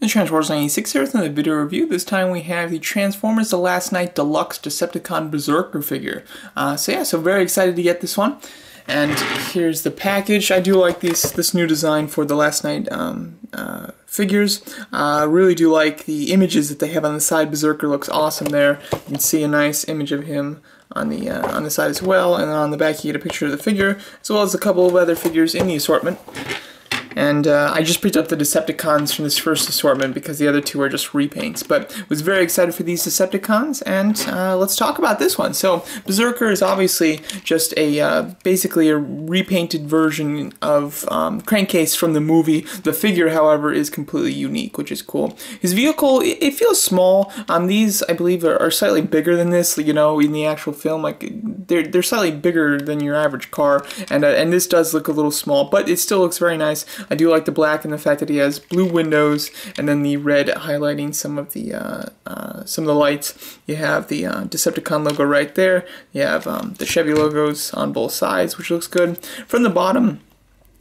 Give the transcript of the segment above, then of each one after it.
The Transformers 96 here with another video review. This time we have the Transformers The Last Knight Deluxe Decepticon Berserker figure. So very excited to get this one. And here's the package. I do like this new design for the Last Knight figures. Really do like the images that they have on the side. Berserker looks awesome there. You can see a nice image of him on the side as well, and then on the back you get a picture of the figure, as well as a couple of other figures in the assortment. And I just picked up the Decepticons from this first assortment because the other two are just repaints. But was very excited for these Decepticons, and let's talk about this one. So Berserker is obviously just basically a repainted version of Crankcase from the movie. The figure, however, is completely unique, which is cool. His vehicle, it feels small. These, I believe, are slightly bigger than this. You know, in the actual film, like they're slightly bigger than your average car, and this does look a little small, but it still looks very nice. I do like the black and the fact that he has blue windows and then the red highlighting some of the lights. You have the Decepticon logo right there. You have the Chevy logos on both sides, which looks good. From the bottom,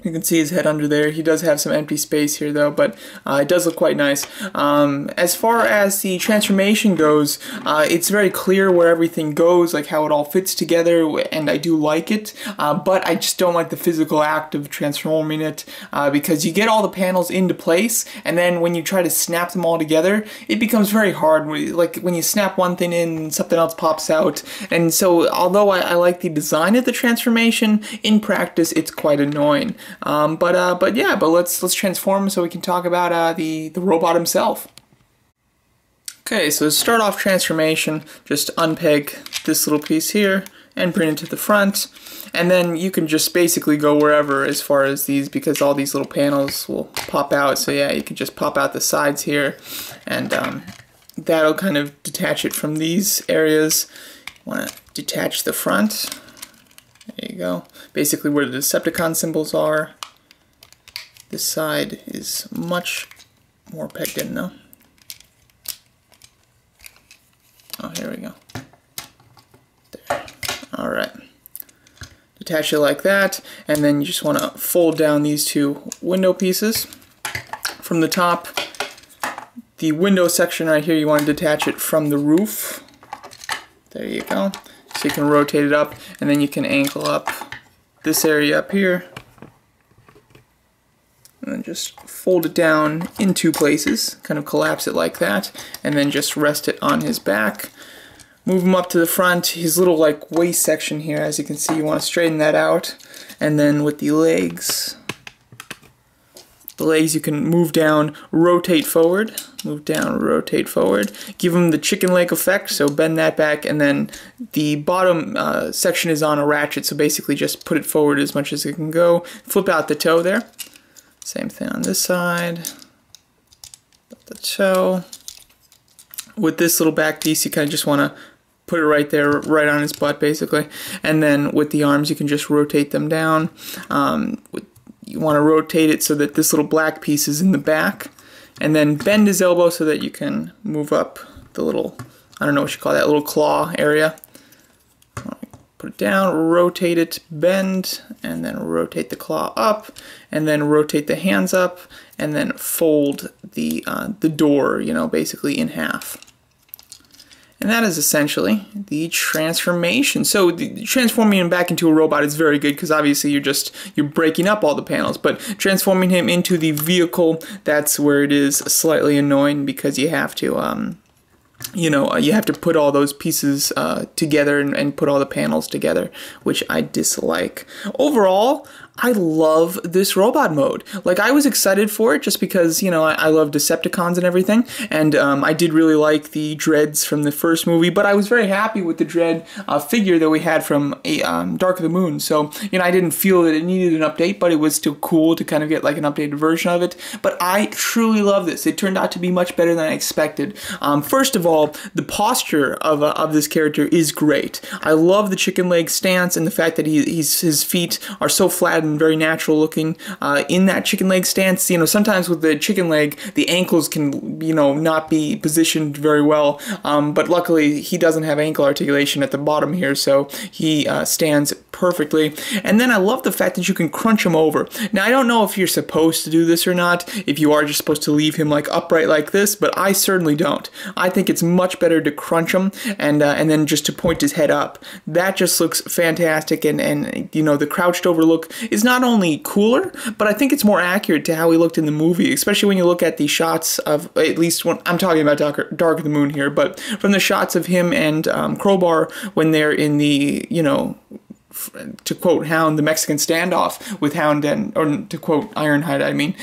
you can see his head under there. He does have some empty space here though, but it does look quite nice. As far as the transformation goes, it's very clear where everything goes, like how it all fits together, and I do like it, but I just don't like the physical act of transforming it, because you get all the panels into place, and then when you try to snap them all together, it becomes very hard. Like when you snap one thing in, something else pops out, and so although I like the design of the transformation, in practice it's quite annoying. But let's transform so we can talk about the robot himself. Okay, so to start off transformation, just unpeg this little piece here and bring it to the front, and then you can just basically go wherever as far as these, because all these little panels will pop out. So yeah, you can just pop out the sides here, and that'll kind of detach it from these areas. Want to detach the front. There you go. Basically where the Decepticon symbols are. This side is much more pegged in now. Oh, here we go. There. Alright. Detach it like that, and then you just want to fold down these two window pieces. From the top, the window section right here, you want to detach it from the roof. There you go. So you can rotate it up, and then you can angle up this area up here, and then just fold it down in two places, kind of collapse it like that, and then just rest it on his back. Move him up to the front. His little like waist section here, as you can see, you want to straighten that out, and then with the legs you can move down, rotate forward, move down, rotate forward, give them the chicken leg effect, so bend that back, and then the bottom section is on a ratchet, so basically just put it forward as much as it can go, flip out the toe there, same thing on this side, the toe. With this little back piece, you kind of just want to put it right there, right on his butt basically, and then with the arms you can just rotate them down. You want to rotate it so that this little black piece is in the back, and then bend his elbow so that you can move up the little, I don't know what you call that, little claw area. Put it down, rotate it, bend, and then rotate the claw up, and then rotate the hands up, and then fold the door, you know, basically in half. And that is essentially the transformation. So transforming him back into a robot is very good because obviously you're breaking up all the panels. But transforming him into the vehicle, that's where it is slightly annoying because you have to, you have to put all those pieces together and put all the panels together, which I dislike. Overall, I love this robot mode. Like, I was excited for it just because, you know, I love Decepticons and everything, and I did really like the Dreads from the first movie, but I was very happy with the Dread figure that we had from Dark of the Moon. So, you know, I didn't feel that it needed an update, but it was still cool to kind of get like an updated version of it. But I truly love this. It turned out to be much better than I expected. First of all, the posture of this character is great. I love the chicken leg stance and the fact that his feet are so flat in and very natural looking in that chicken leg stance. You know, sometimes with the chicken leg, the ankles can, you know, not be positioned very well, but luckily he doesn't have ankle articulation at the bottom here, so he stands perfectly. And then I love the fact that you can crunch him over. Now, I don't know if you're supposed to do this or not, if you are just supposed to leave him like upright like this, but I certainly don't. I think it's much better to crunch him and then just to point his head up. That just looks fantastic, and you know, the crouched over look is not only cooler, but I think it's more accurate to how he looked in the movie, especially when you look at the shots of, at least when I'm talking about Dark of the Moon here, but from the shots of him and Crowbar when they're in the, you know, to quote Hound, the Mexican standoff with Hound and, or to quote Ironhide, I mean,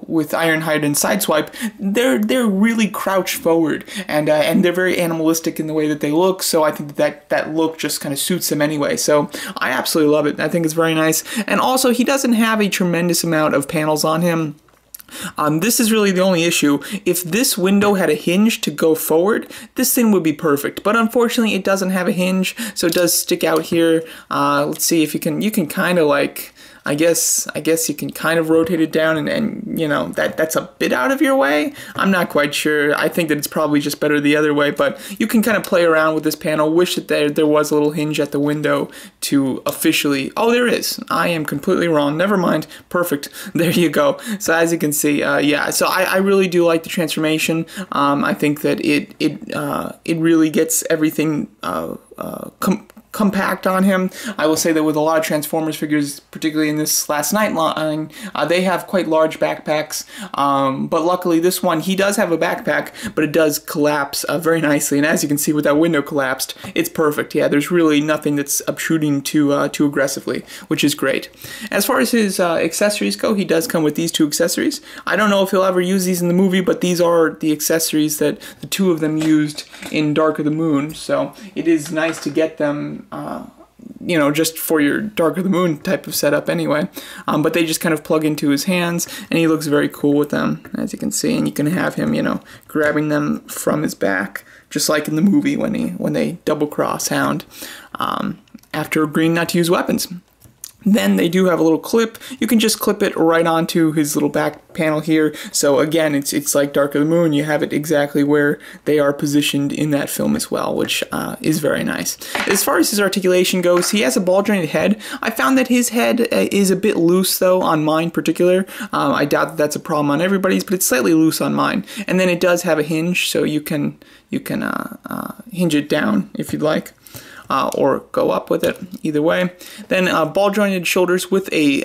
with Ironhide and Sideswipe, they're really crouched forward, and they're very animalistic in the way that they look. So I think that look just kind of suits them anyway. So I absolutely love it. I think it's very nice, and also he doesn't have a tremendous amount of panels on him. This is really the only issue. If this window had a hinge to go forward, this thing would be perfect. But unfortunately, it doesn't have a hinge, so it does stick out here. Let's see if you can kind of like, I guess you can kind of rotate it down, and you know, that's a bit out of your way. I'm not quite sure. I think that it's probably just better the other way, but you can kind of play around with this panel. Wish that there was a little hinge at the window to officially, oh, there is. I am completely wrong. Never mind. Perfect. There you go. So as you can see, yeah, so I really do like the transformation. I think that it really gets everything compact on him. I will say that with a lot of Transformers figures, particularly in this Last Night line, they have quite large backpacks, but luckily this one, he does have a backpack, but it does collapse very nicely, and as you can see with that window collapsed, it's perfect. Yeah, there's really nothing that's obtruding too aggressively, which is great. As far as his accessories go, he does come with these two accessories. I don't know if he'll ever use these in the movie, but these are the accessories that the two of them used in Dark of the Moon, so it is nice to get them you know, just for your Dark of the Moon type of setup anyway. But they just kind of plug into his hands, and he looks very cool with them, as you can see. And you can have him, you know, grabbing them from his back, just like in the movie when they double cross Hound after agreeing not to use weapons. Then they do have a little clip. You can just clip it right onto his little back panel here. So again, it's like Dark of the Moon. You have it exactly where they are positioned in that film as well, which is very nice. As far as his articulation goes, he has a ball jointed head. I found that his head is a bit loose though on mine in particular. I doubt that that's a problem on everybody's, but it's slightly loose on mine. And then it does have a hinge, so you can hinge it down if you'd like. Or go up with it, either way. Then ball jointed shoulders with a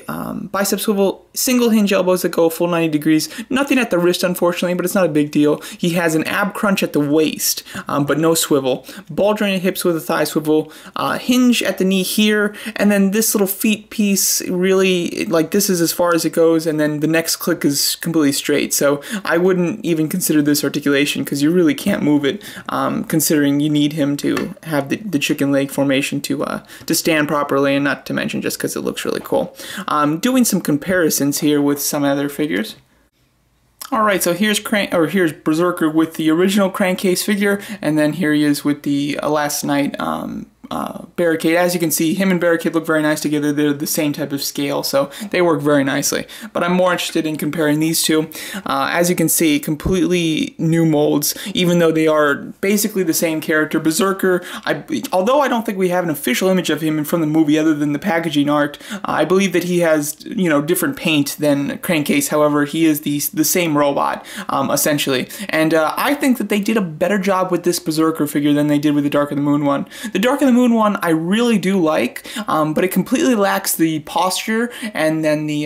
bicep swivel, single hinge elbows that go a full 90 degrees. Nothing at the wrist, unfortunately, but it's not a big deal. He has an ab crunch at the waist, but no swivel. Ball jointed hips with a thigh swivel, hinge at the knee here, and then this little feet piece, really, like this is as far as it goes, and then the next click is completely straight. So I wouldn't even consider this articulation, because you really can't move it, considering you need him to have the chicken leg formation to stand properly, and not to mention just because it looks really cool. Doing some comparisons here with some other figures. Alright, so here's Berserker with the original crankcase figure, and then here he is with the Last Night Barricade. As you can see, him and Barricade look very nice together. They're the same type of scale, so they work very nicely. But I'm more interested in comparing these two. As you can see, completely new molds, even though they are basically the same character. Berserker, although I don't think we have an official image of him from the movie other than the packaging art, I believe that he has, you know, different paint than Crankcase. However, he is the same robot, essentially. And I think that they did a better job with this Berserker figure than they did with the Dark of the Moon one. The Dark of the Moon one I really do like, but it completely lacks the posture and then the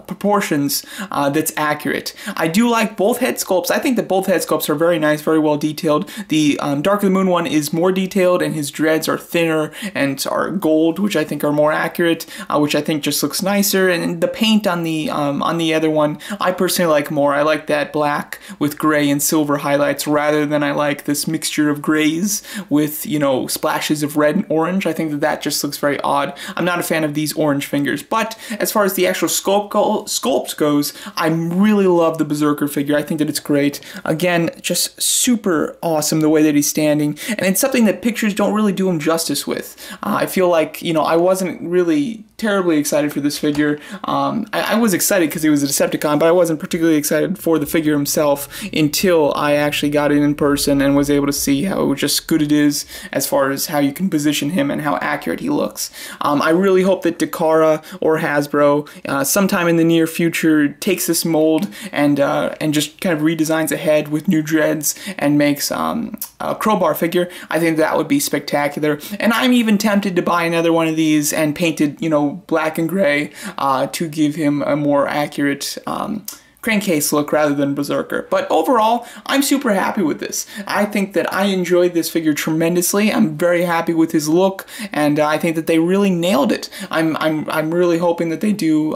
proportions that's accurate. I do like both head sculpts. I think that both head sculpts are very nice, very well detailed. The Dark of the Moon one is more detailed, and his dreads are thinner and are gold, which I think are more accurate, which I think just looks nicer. And the paint on the other one, I personally like more. I like that black with gray and silver highlights rather than I like this mixture of grays with, you know, splashes of red and orange. I think that just looks very odd. I'm not a fan of these orange fingers, but as far as the actual sculpt goes, I really love the Berserker figure. I think that it's great. Again, just super awesome the way that he's standing, and it's something that pictures don't really do him justice with. I feel like, you know, I wasn't really terribly excited for this figure. I was excited because he was a Decepticon, but I wasn't particularly excited for the figure himself until I actually got it in person and was able to see how just good it is as far as how you can position him and how accurate he looks. I really hope that Takara or Hasbro sometime in the near future takes this mold and just kind of redesigns a head with new dreads and makes a Crowbar figure. I think that would be spectacular. And I'm even tempted to buy another one of these and paint it, you know, black and gray to give him a more accurate crankcase look rather than Berserker. But overall, I'm super happy with this. I think that I enjoyed this figure tremendously. I'm very happy with his look, and I think that they really nailed it. I'm really hoping that they do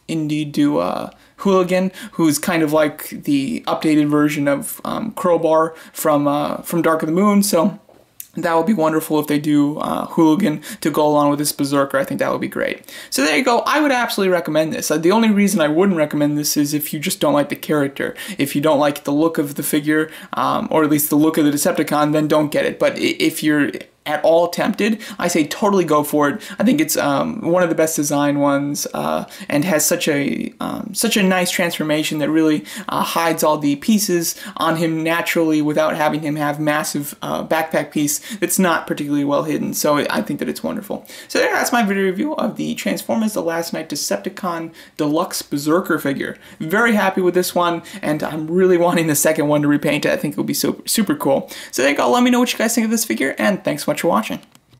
indeed do Hooligan, who's kind of like the updated version of Crowbar from Dark of the Moon. So that would be wonderful if they do Hooligan to go along with this Berserker. I think that would be great. So there you go. I would absolutely recommend this. The only reason I wouldn't recommend this is if you just don't like the character. If you don't like the look of the figure, or at least the look of the Decepticon, then don't get it. But if you're at all tempted, I say totally go for it. I think it's one of the best designed ones, and has such a nice transformation that really hides all the pieces on him naturally without having him have massive backpack piece that's not particularly well hidden. So I think that it's wonderful. So there, that's my video review of the Transformers The Last Knight Decepticon Deluxe Berserker figure. Very happy with this one, and I'm really wanting the second one to repaint it. I think it will be super cool. So there you go. Let me know what you guys think of this figure, and thanks so much for watching.